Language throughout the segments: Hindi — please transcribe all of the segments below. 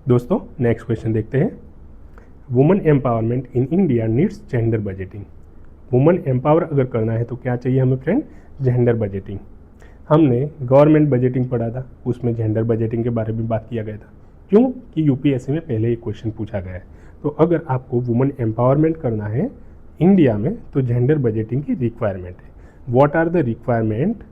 दोस्तों नेक्स्ट क्वेश्चन देखते हैं। Women empowerment in India needs gender budgeting. Women empower अगर करना है तो क्या चाहिए हमें फ्रेंड? Gender budgeting. हमने गवर्नमेंट बजटिंग पढ़ा था, उसमें जेंडर बजटिंग के बारे में बात किया गया था। क्यों? कि यूपीएससी में पहले एक क्वेश्चन पूछा गया है। तो अगर आपको वुमेन एम्पावरमेंट करना है इंडिया में तो जेंडर बजटिंग की रिक्वायरमेंट है। What are the requirement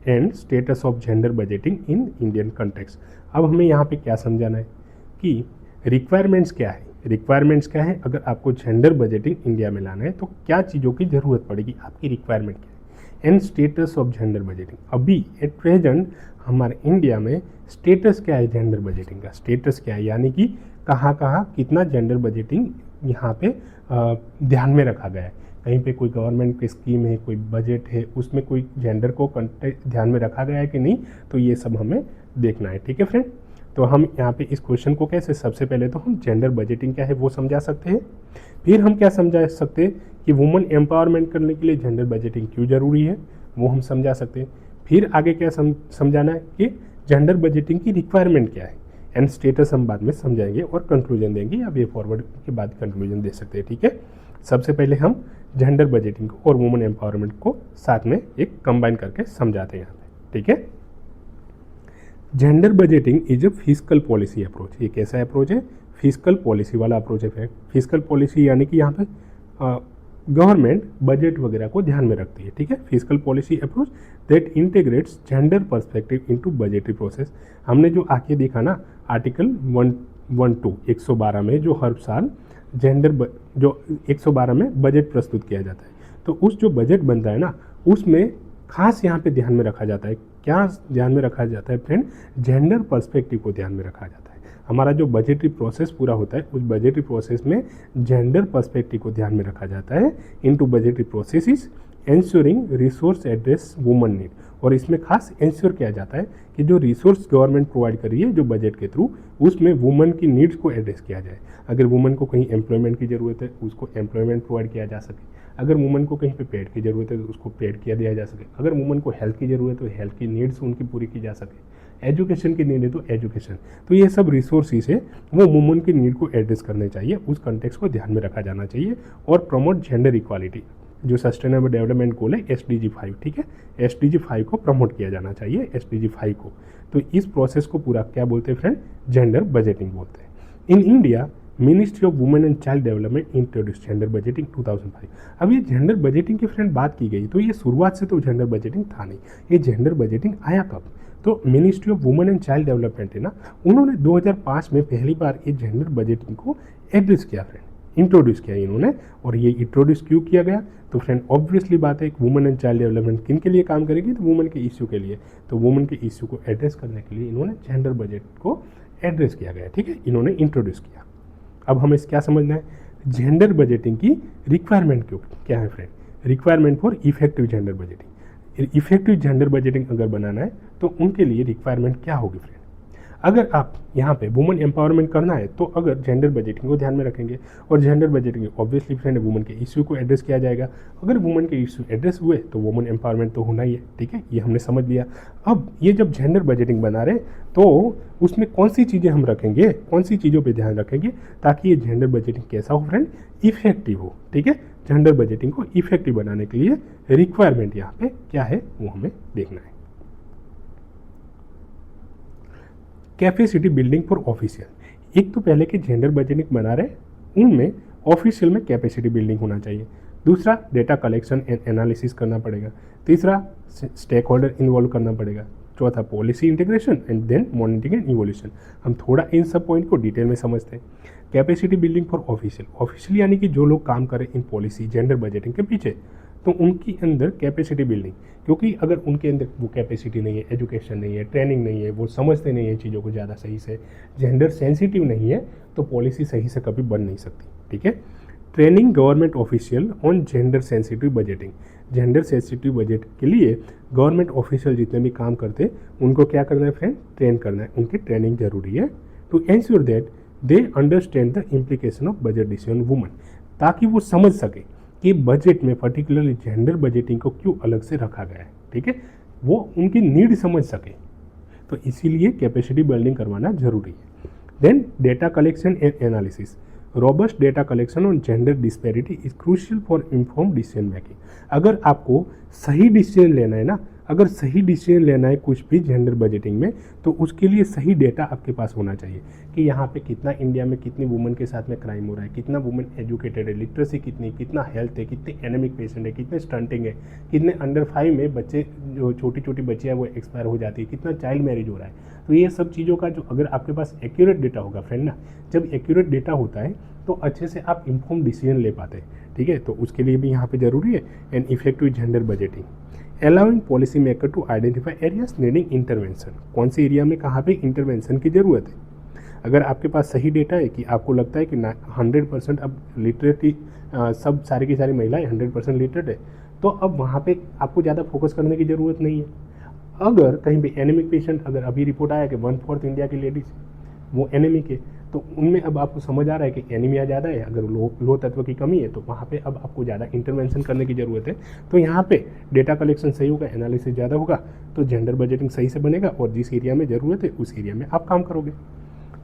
and status of gender budgeting in Indian context. अब हमें यहाँ पे क्या समझाना है कि रिक्वायरमेंट्स क्या है। रिक्वायरमेंट्स क्या है? अगर आपको जेंडर बजटिंग इंडिया में लाना है तो क्या चीज़ों की ज़रूरत पड़ेगी, आपकी रिक्वायरमेंट क्या है। And status of gender budgeting, अभी एट प्रेजेंट हमारे इंडिया में स्टेटस क्या है जेंडर बजटिंग का? स्टेटस क्या है, यानी कि कहाँ कहाँ कितना जेंडर बजटिंग यहाँ पे ध्यान में रखा गया है। कहीं पे कोई गवर्नमेंट की स्कीम है, कोई बजट है, उसमें कोई जेंडर को ध्यान में रखा गया है कि नहीं, तो ये सब हमें देखना है। ठीक है फ्रेंड, तो हम यहाँ पे इस क्वेश्चन को कैसे, सबसे पहले तो हम जेंडर बजटिंग क्या है वो समझा सकते हैं। फिर हम क्या समझा सकते हैं कि वुमेन एम्पावरमेंट करने के लिए जेंडर बजटिंग क्यों जरूरी है, वो हम समझा सकते हैं। फिर आगे क्या समझाना है कि जेंडर बजटिंग की रिक्वायरमेंट क्या है, एंड स्टेटस हम बाद में समझाएंगे और कंक्लूजन देंगे, या वे फॉरवर्ड के बाद कंक्लूजन दे सकते हैं। ठीक है, सबसे पहले हम जेंडर बजटिंग को और वुमेन एम्पावरमेंट को साथ में एक कंबाइन करके समझाते हैं यहाँ पे। ठीक है, gender budgeting is a physical policy approach. ये कैसा अप्रोच है? फिजिकल पॉलिसी वाला अप्रोच है। फिजिकल पॉलिसी यानी कि यहाँ पे गवर्नमेंट बजट वगैरह को ध्यान में रखती है। ठीक है, physical policy approach that integrates gender perspective into budgetary process. हमने जो आगे देखा ना आर्टिकल 112 में, जो हर साल जो 112 में बजट प्रस्तुत किया जाता है, तो उस जो बजट बनता है ना, उसमें खास यहाँ पे ध्यान में रखा जाता है। क्या ध्यान में रखा जाता है फ्रेंड? जेंडर पर्सपेक्टिव को ध्यान में रखा जाता है। हमारा जो बजटरी प्रोसेस पूरा होता है, उस बजटरी प्रोसेस में जेंडर पर्सपेक्टिव को ध्यान में रखा जाता है। Into budgetary process is ensuring resource address woman need. और इसमें खास इंश्योर किया जाता है कि जो रिसोर्स गवर्नमेंट प्रोवाइड कर रही है जो बजट के थ्रू, उसमें वुमन की नीड्स को एड्रेस किया जाए। अगर वुमन को कहीं एम्प्लॉयमेंट की ज़रूरत है, उसको एम्प्लॉयमेंट प्रोवाइड किया जा सके। अगर वुमन को कहीं पे पेड की ज़रूरत है तो उसको पेड किया दिया जा सके। अगर वुमन को हेल्थ की ज़रूरत है तो हेल्थ की नीड्स उनकी पूरी की जा सके। एजुकेशन की नीड है तो एजुकेशन। तो ये सब रिसोर्सेज है, वो वुमन की नीड को एड्रेस करने चाहिए, उस कंटेक्स्ट को ध्यान में रखा जाना चाहिए। और प्रमोट जेंडर इक्वालिटी, जो सस्टेनेबल डेवलपमेंट गोल है SDG 5। ठीक है, SDG 5 को प्रमोट किया जाना चाहिए, SDG 5 को। तो इस प्रोसेस को पूरा क्या बोलते हैं फ्रेंड? जेंडर बजटिंग बोलते हैं। In India ministry of women and child development introduce gender budgeting 2005। अब ये जेंडर बजटिंग की फ्रेंड बात की गई, तो ये शुरुआत से तो जेंडर बजटिंग था नहीं। ये जेंडर बजटिंग आया कब? तो ministry of women and child development है ना, उन्होंने 2005 में पहली बार ये जेंडर बजटिंग को एड्रेस किया फ्रेंड, इंट्रोड्यूस किया इन्होंने। और ये इंट्रोड्यूस क्यों किया गया? तो फ्रेंड ऑब्वियसली बात है, वुमेन एंड चाइल्ड डेवलपमेंट किन के लिए काम करेगी? तो वुमेन के इश्यू के लिए। तो वुमेन के इश्यू को एड्रेस करने के लिए इन्होंने जेंडर बजट को एड्रेस किया गया। ठीक है, इन्होंने इंट्रोड्यूस किया। अब हमें क्या समझना है? जेंडर बजटिंग की रिक्वायरमेंट क्या है friend? Requirement for effective gender budgeting. Effective gender budgeting अगर बनाना है तो उनके लिए रिक्वायरमेंट क्या होगी फ्रेंड? अगर आप यहाँ पे वुमेन एम्पावरमेंट करना है तो अगर जेंडर बजटिंग को ध्यान में रखेंगे, और gender budgeting obviously friend women के इश्यू को एड्रेस किया जाएगा। अगर वुमेन के इश्यू एड्रेस हुए तो वुमेन एम्पावरमेंट तो होना ही है। ठीक है, ये हमने समझ लिया। अब ये जब जेंडर बजटिंग बना रहे तो उसमें कौन सी चीज़ें हम रखेंगे, कौन सी चीज़ों पर ध्यान रखेंगे ताकि ये जेंडर बजटिंग कैसा हो फ्रेंड? इफेक्टिव हो। ठीक है, जेंडर बजटिंग को इफेक्टिव बनाने के लिए रिक्वायरमेंट यहाँ पे क्या है वो हमें देखना है। Capacity building for official. एक तो पहले के जेंडर बजटिंग बना रहे उनमें ऑफिशियल में कैपेसिटी बिल्डिंग होना चाहिए। दूसरा, डेटा कलेक्शन एंड एनालिसिस करना पड़ेगा। तीसरा, स्टेक होल्डर इन्वॉल्व करना पड़ेगा। चौथा, policy integration and then monitoring and evolution. हम थोड़ा इन सब पॉइंट को डिटेल में समझते हैं। कैपेसिटी बिल्डिंग फॉर ऑफिशियल यानी कि जो लोग काम करें इन पॉलिसी जेंडर बजटिंग के पीछे, तो उनकी अंदर कैपेसिटी बिल्डिंग, क्योंकि अगर उनके अंदर वो कैपेसिटी नहीं है, एजुकेशन नहीं है, ट्रेनिंग नहीं है, वो समझते नहीं है चीज़ों को ज़्यादा सही से, जेंडर सेंसिटिव नहीं है, तो पॉलिसी सही से कभी बन नहीं सकती। ठीक है, training government official on gender sensitive budgeting. Gender sensitive budget के लिए गवर्नमेंट ऑफिशियल जितने भी काम करते उनको क्या करना है फ्रेंड? ट्रेन करना है। उनकी ट्रेनिंग जरूरी है to ensure that they understand the implication of budget decision woman, ताकि वो समझ सके कि बजट में पर्टिकुलरली जेंडर बजटिंग को क्यों अलग से रखा गया है। ठीक है, वो उनकी नीड समझ सके, तो इसीलिए कैपेसिटी बिल्डिंग करवाना जरूरी है। Then data collection and analysis, robust data collection on gender disparity is crucial for inform decision making. अगर आपको सही डिसीजन लेना है ना, अगर सही डिसीजन लेना है कुछ भी जेंडर बजटिंग में, तो उसके लिए सही डेटा आपके पास होना चाहिए कि यहाँ पे कितना इंडिया में कितनी वुमेन के साथ में क्राइम हो रहा है, कितना वुमेन एजुकेटेड है, लिटरेसी कितनी, कितना हेल्थ है, कितने एनेमिक पेशेंट है, कितने स्टंटिंग है, कितने अंडर 5 में बच्चे जो छोटी छोटी बच्चियाँ वो एक्सपायर हो जाती है, कितना चाइल्ड मैरिज हो रहा है। तो ये सब चीज़ों का जो अगर आपके पास एक्यूरेट डेटा होगा फ्रेंड ना, जब एक्यूरेट डेटा होता है तो अच्छे से आप इन्फॉर्म डिसीजन ले पाते हैं, ठीक है। तो उसके लिए भी यहाँ पे जरूरी है and effective gender budgeting, allowing policy maker to identify areas needing intervention, कौन से एरिया में कहाँ पे इंटरवेंशन की ज़रूरत है। अगर आपके पास सही डेटा है कि आपको लगता है कि 100% अब लिटरेटी सब सारी की सारी महिलाएं 100% लिटरेट है, तो अब वहाँ पे आपको ज़्यादा फोकस करने की ज़रूरत नहीं है। अगर कहीं भी एनेमिक पेशेंट, अगर अभी रिपोर्ट आया कि 1/4 इंडिया की लेडीज वो एनेमिक है, तो उनमें अब आपको समझ आ रहा है कि एनीमिया ज़्यादा है, अगर लो तत्व की कमी है तो वहाँ पे अब आपको ज़्यादा इंटरवेंशन करने की ज़रूरत है। तो यहाँ पे डेटा कलेक्शन सही होगा, एनालिसिस ज़्यादा होगा, तो जेंडर बजटिंग सही से बनेगा और जिस एरिया में ज़रूरत है उस एरिया में आप काम करोगे।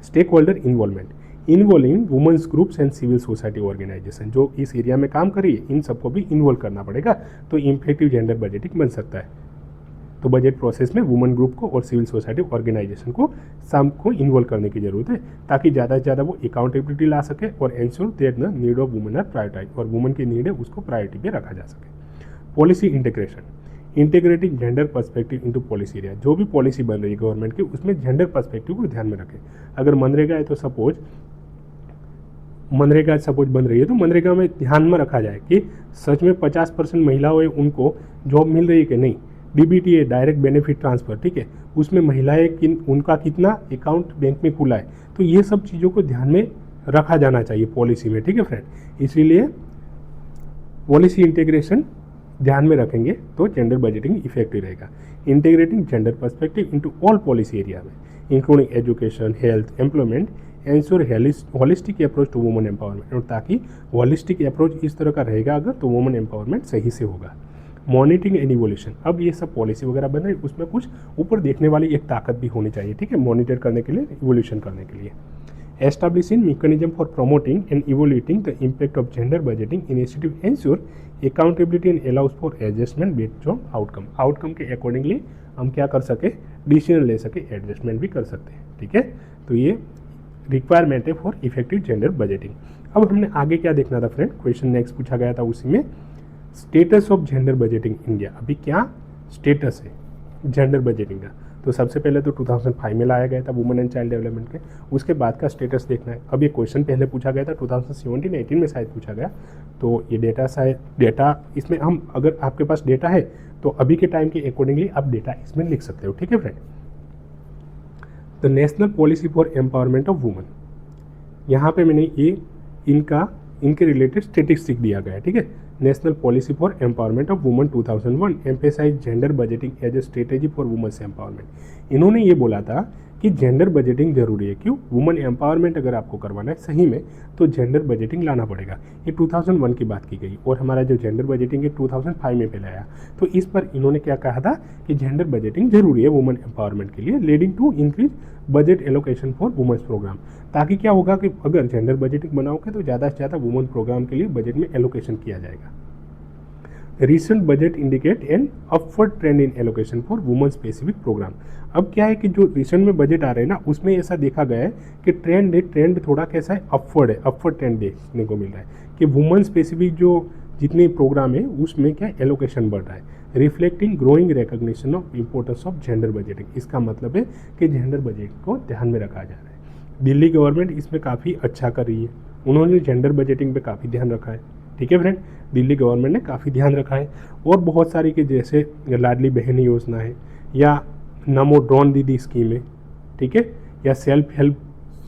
Stakeholder involvement, involving women's groups and civil society organization, जो इस एरिया में काम कर रही है इन सबको भी इन्वॉल्व करना पड़ेगा, तो इफेक्टिव जेंडर बजटिंग बन सकता है। तो बजट प्रोसेस में वुमेन ग्रुप को और सिविल सोसाइटी ऑर्गेनाइजेशन को सबको इन्वॉल्व करने की जरूरत है, ताकि ज़्यादा से ज़्यादा वो अकाउंटेबिलिटी ला सके और ensure that the need of women are prioritize, और वुमेन की नीड है उसको प्रायोरिटी पे रखा जा सके। Policy integration, integrating gender perspective into policy area, जो भी पॉलिसी बन रही है गवर्नमेंट की उसमें जेंडर पर्सपेक्टिव को ध्यान में रखें। अगर मनरेगा है तो सपोज बन रही है तो मनरेगा में ध्यान में रखा जाए कि सच में 50% महिलाओं उनको जॉब मिल रही है कि नहीं। डीबीटी है, डायरेक्ट बेनिफिट ट्रांसफ़र, ठीक है, उसमें महिलाएं उनका कितना अकाउंट बैंक में खुला है, तो ये सब चीज़ों को ध्यान में रखा जाना चाहिए पॉलिसी में, ठीक है फ्रेंड। इसीलिए पॉलिसी इंटीग्रेशन ध्यान में रखेंगे तो जेंडर बजटिंग इफेक्टिव रहेगा। Integrating gender perspective into all policy area में including education, health, employment, ensure holistic approach to women empowerment, और ताकि होलिस्टिक अप्रोच इस तरह का रहेगा अगर तो वुमेन एम्पावरमेंट सही से होगा। मॉनिटरिंग एंड इवोल्यूशन, अब ये सब पॉलिसी वगैरह बन रही है उसमें कुछ ऊपर देखने वाली एक ताकत भी होनी चाहिए, ठीक है, मॉनिटर करने के लिए, इवोल्यूशन करने के लिए। Establishing mechanism for promoting and evaluating the impact of gender budgeting initiative ensure accountability and allows for adjustment based on outcome के अकॉर्डिंगली हम क्या कर सके, डिसीजन ले सके, एडजस्टमेंट भी कर सकते हैं, ठीक है। तो ये रिक्वायरमेंट है फॉर इफेक्टिव जेंडर बजटिंग। अब हमने आगे क्या देखना था फ्रेंड, क्वेश्चन नेक्स्ट पूछा गया था उसी में, status of gender budgeting India, अभी क्या स्टेटस है जेंडर बजटिंग का। तो सबसे पहले तो 2005 में लाया गया था वुमेन एंड चाइल्ड डेवलपमेंट के, उसके बाद का स्टेटस देखना है। अब ये क्वेश्चन पहले पूछा गया था 2017-18 में शायद पूछा गया, तो ये डेटा इसमें हम, अगर आपके पास डेटा है तो अभी के टाइम के अकॉर्डिंगली आप डेटा इसमें लिख सकते हो, ठीक है friend. The national policy for empowerment of women, यहाँ पे मैंने ये इनके रिलेटेड स्टेटिस्टिक दिया गया है, ठीक है। National policy for empowerment of women 2001 emphasize gender budgeting as a strategy for women's empowerment. इन्होंने ये बोला था कि जेंडर बजटिंग जरूरी है, क्यों, वुमेन एम्पावरमेंट अगर आपको करवाना है सही में तो जेंडर बजटिंग लाना पड़ेगा। ये 2001 की बात की गई और हमारा जो जेंडर बजटिंग है 2005 में पहले आया। तो इस पर इन्होंने क्या कहा था कि जेंडर बजटिंग जरूरी है वुमेन एम्पावरमेंट के लिए, leading to increase budget allocation for women's program, ताकि क्या होगा कि अगर जेंडर बजटिंग बनाओगे तो ज़्यादा से ज़्यादा वुमेन प्रोग्राम के लिए बजट में एलोकेशन किया जाएगा। Recent budget indicate an upward trend in allocation for women specific programme. अब क्या है कि जो रिसेंट में बजट आ रहे हैं ना उसमें ऐसा देखा गया है कि ट्रेंड थोड़ा कैसा है, अपवर्ड ट्रेंड देखने को मिल रहा है कि वुमेन स्पेसिफिक जो जितने प्रोग्राम है उसमें क्या एलोकेशन बढ़ रहा है, reflecting growing recognition of importance of gender budgeting. इसका मतलब है कि जेंडर बजट को ध्यान में रखा जा रहा है। दिल्ली गवर्नमेंट इसमें काफ़ी अच्छा कर रही है, उन्होंने जेंडर बजटिंग पे काफ़ी ध्यान रखा है, ठीक है फ्रेंड। दिल्ली गवर्नमेंट ने काफ़ी ध्यान रखा है और बहुत सारी के जैसे लाडली बहन योजना है या नमो ड्रोन दीदी स्कीम है, ठीक है, या सेल्फ हेल्प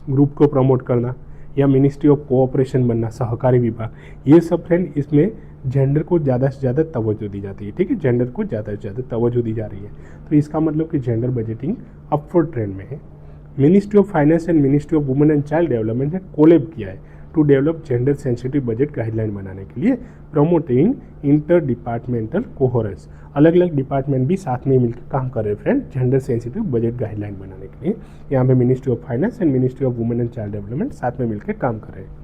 ग्रुप को प्रमोट करना या मिनिस्ट्री ऑफ कोऑपरेशन बनना, सहकारी विभाग, ये सब फ्रेंड इसमें जेंडर को ज़्यादा से ज़्यादा तवज्जो दी जाती है, ठीक है, जेंडर को ज़्यादा से ज़्यादा तवज्जो दी जा रही है। तो इसका मतलब कि जेंडर बजटिंग अपवर्ड ट्रेंड में है। Ministry of finance and ministry of women and child development ने कोलैब किया है to develop gender sensitive budget guideline बनाने के लिए, प्रमोटिंग इंटर डिपार्टमेंटल कोहेरेंस, अलग अलग डिपार्टमेंट भी साथ में मिलकर काम कर रहे हैं friend gender sensitive budget guideline बनाने के लिए। यहाँ पे ministry of finance and ministry of women and child development साथ में मिलकर काम कर रहे हैं।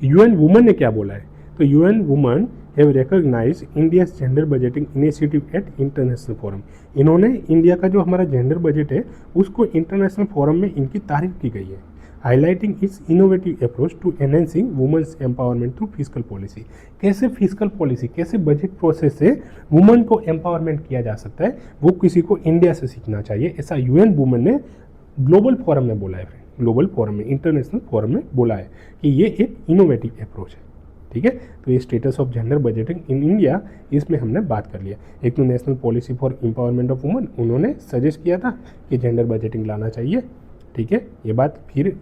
यूएन वुमेन ने क्या बोला है, तो UN women have recognize India gender budgeting initiative at international forum. इन्होंने इंडिया का जो हमारा जेंडर बजट है उसको इंटरनेशनल फोरम में इनकी तारीफ की गई है, highlighting its innovative approach to enhancing women's empowerment through physical policy. कैसे फिजिकल पॉलिसी, कैसे बजट प्रोसेस से वुमेन को एम्पावरमेंट किया जा सकता है, वो किसी को इंडिया से सीखना चाहिए, ऐसा यूएन वुमेन ने ग्लोबल फोरम में बोला है। ग्लोबल फोरम में, इंटरनेशनल फोरम में बोला है कि ये एक इनोवेटिव अप्रोच है। ठीक है, तो ये status of gender budgeting in India, इसमें हमने बात कर लिया। एक तो national policy for empowerment of women, उन्होंने सजेस्ट किया था कि जेंडर बजटिंग लाना चाहिए। ठीक है, ये बात फिर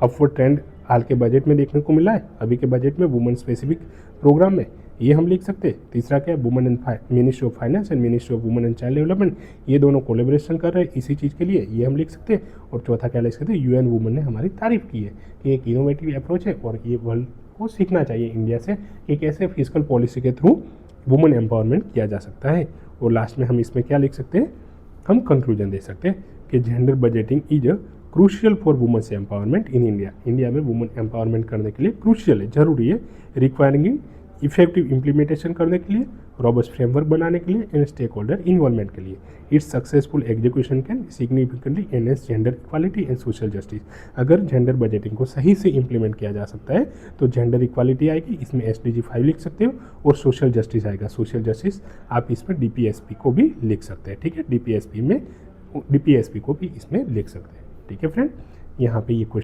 अपवर्ड ट्रेंड हाल के बजट में देखने को मिला है, अभी के बजट में वुमेन स्पेसिफिक प्रोग्राम में, ये हम लिख सकते हैं। तीसरा क्या है, women and ministry of finance and ministry of women and child development, ये दोनों कोलेबोरेशन कर रहे हैं इसी चीज़ के लिए, ये हम लिख सकते हैं। और चौथा क्या लिख सकते हैं, यूएन वुमेन ने हमारी तारीफ की है कि एक इनोवेटिव अप्रोच है और ये वर्ल्ड को सीखना चाहिए इंडिया से कि कैसे फिजिकल पॉलिसी के थ्रू वुमेन एम्पावरमेंट किया जा सकता है। और लास्ट में हम इसमें क्या लिख सकते हैं, हम कंक्लूजन दे सकते हैं कि gender budgeting is a crucial for women's empowerment in India. India में वुमेन एम्पावरमेंट करने के लिए क्रूशियल है, जरूरी है, रिक्वायरिंग इफेक्टिव इम्प्लीमेंटेशन करने के लिए, रॉबस्ट फ्रेमवर्क बनाने के लिए एंड स्टेक होल्डर इन्वॉल्वमेंट के लिए। It's successful execution can significantly enhance gender equality and social justice. अगर जेंडर बजटिंग को सही से इंप्लीमेंट किया जा सकता है तो जेंडर इक्वालिटी आएगी, इसमें SDG 5 लिख सकते हो, और सोशल जस्टिस आएगा। सोशल जस्टिस आप इसमें DPSP को भी लिख सकते हैं। ठीक है, DPSP को भी इसमें लिख सकते हैं। ठीक है फ्रेंड, यहाँ पे ये क्वेश्चन